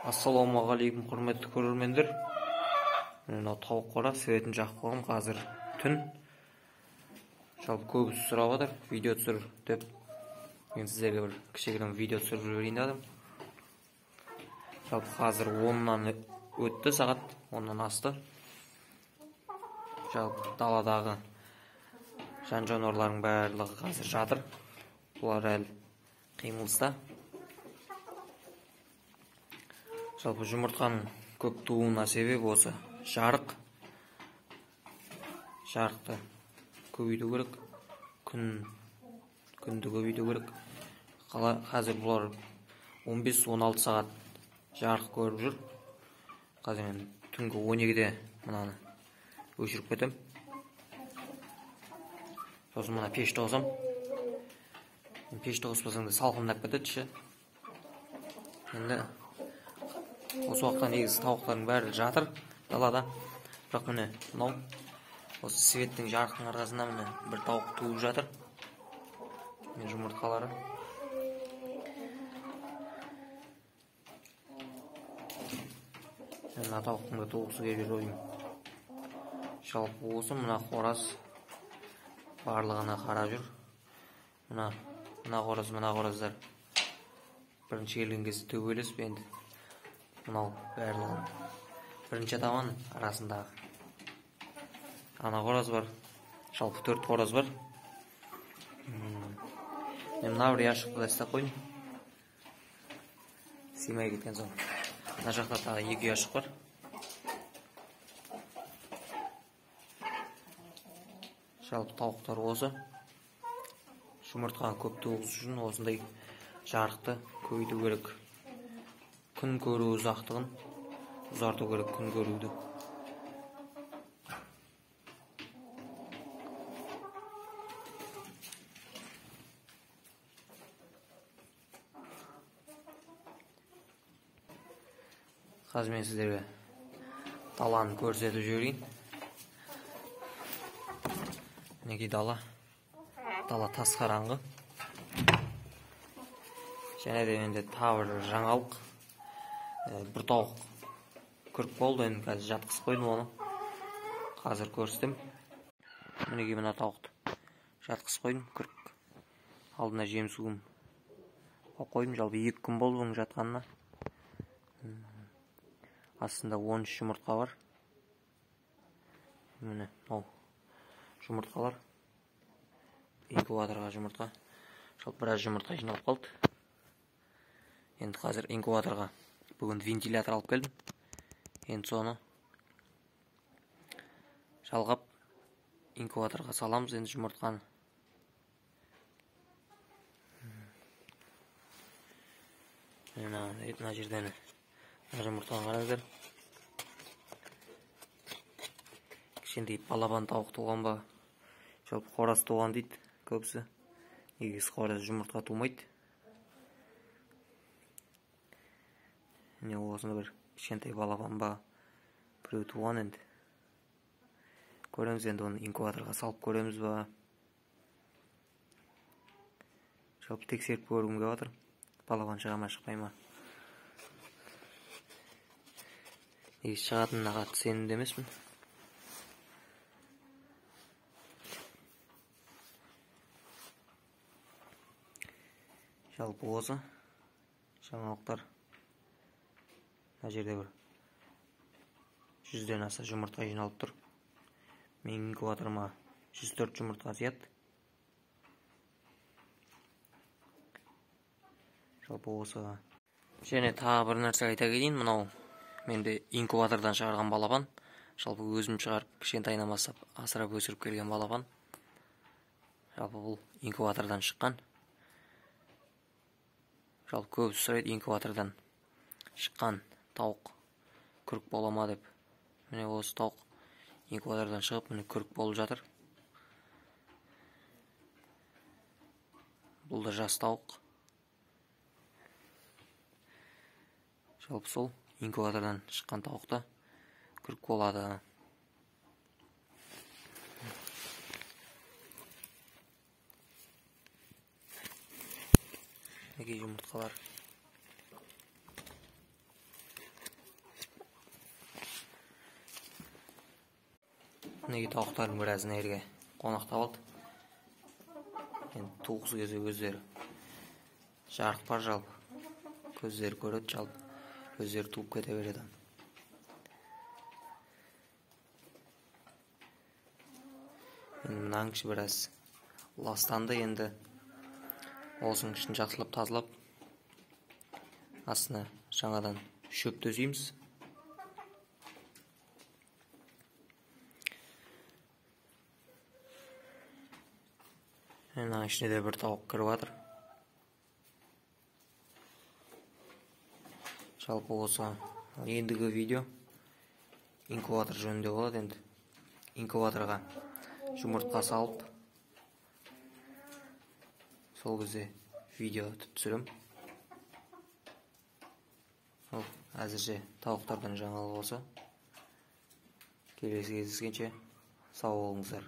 Ассалаумағалейкум, құрметті көрермендер. Мына тауық қора светін жақып қойғам, қазір түн. Жалпы көбісі сұрап жатыр, видео түсір деп. Мен сіздерге бір кішігірім видео түсіріп жіберейін дедім. Жалпы қазір 10-нан өтті, сағат 10-нан асты. Жалпы даладағы жан-жануарлардың барлығы қазір жатыр. Бұлар әлі қимылыста. Жалпы жұмыртқаның көп тууына себеп осы жарық. Жарықты көбейту керек, күнді көбейту керек. Қазір бұлар 15-16 сағат жарық көріп жүр. Қазір мен түнгі 12-де мынаны өшіріп кетем. Сосын мына пешті қосам. Пешті қоспасаң да салқындап кетеді іші. Енді осы уақытта негізі тауықтардың бәрі жатыр далада. Бірақ міне мынау осы светтің жарықтың арқасында міне бір тауық туып жатыр. Міне жұмыртқалары. Мына тауықтың да туғысы келіп жүр ойым. Жалпы осы мына қораз барлығына қарап жүр. Мына қораздар бірінші келген кезде төбелесіп, енді мынау барлығы бірінші табан арасындағы ана қораз бар. Жалпы 4 қораз бар. Мен мына бір яшықты тастап қойдым. Сыймай кеткен соң. Мына жақта тағы 2 яшық бар. Жалпы тауықтар осы. Жұмыртқа көп туғыз үшін осындай жарықты көбейту керек. Күн көру ұзақтығын ұзарту керек, күн көруді. Қазір мен сіздерге даланы көрсетіп жіберейін. Мінекей дала тас қараңғы. Және де енді тағы бір жаңалық. Бір тауық кіріп болды, енді қазір жатқызып қойдым оны. Қазір көрсетем. Мінекей мына тауықты жатқызып қойдым, кіріп. Алдына жем суым қойдым. Жалпы 2 күн болды бұның жатқанына. Астында 13 жұмыртқа бар. Міне, мынау жұмыртқалар. Инкубаторға жұмыртқа. Жалпы біраз жұмыртқа жиналып қалды. Енді қазір инкубаторға бүгін вентилятор алып келдім. Енді соны жалғап инкубаторға саламыз енді жұмыртқаны. Мына жерден жұмыртқаны қараңыздар. Кішкентай балапан тауық туған ба? Жалпы қораз туған дейді көбісі. Негізі қораз жұмыртқа тумайды. Міне осында бір кішкентай балапан ба біреу туған енді. Көреміз енді оны инкубаторға салып көреміз ба. Жалпы тексеріп көргім келіп жатыр. Балапан шыға ма, шықпай ма. Негізі шығатынына қатты сенімді емеспін. Жалпы осы жаңалықтар. Мына жерде бір 100-ден аса жұмыртқа жиналып тұр. Менің инкубаторыма 104 жұмыртқа сияды. Жалпы осы. Және тағы бір нәрсе айта кетейін. Мынау менде инкубатордан шығарған балапан. Жалпы өзім шығарып кішкентайынан бастап асырап өсіріп келген балапан. Жалпы бұл инкубатордан шыққан. Жалпы көбісі сұрайды, инкубатордан шыққан тауық күрік бола ма деп. Міне осы тауық инкубатордан шығып, міне күрік болып жатыр. Бұл да жас тауық. Жалпы сол инкубатордан шыққан тауықта күрік болады. Мінекей жұмыртқалар. Мінекей тауықтардың біразын жерге қонақтап алды. Енді туғыз кезде өздері жарық бар жалпы. Көздері көреді жалпы. Өздері туып кете береді. Енді мынаның іші біраз ластанды. Енді осының ішін жақсылап тазалап, астына жаңадан шөп төсейміз. Мынаның ішіне де бір тауық кіріп жатыр. Жалпы осы ендігі видео инкубатор жөнінде болады. Енді инкубаторға жұмыртқа салып, сол кезде видео түсірем. Әзірше тауықтардан жаңалық осы. Келесі кездескенше сау болыңыздар.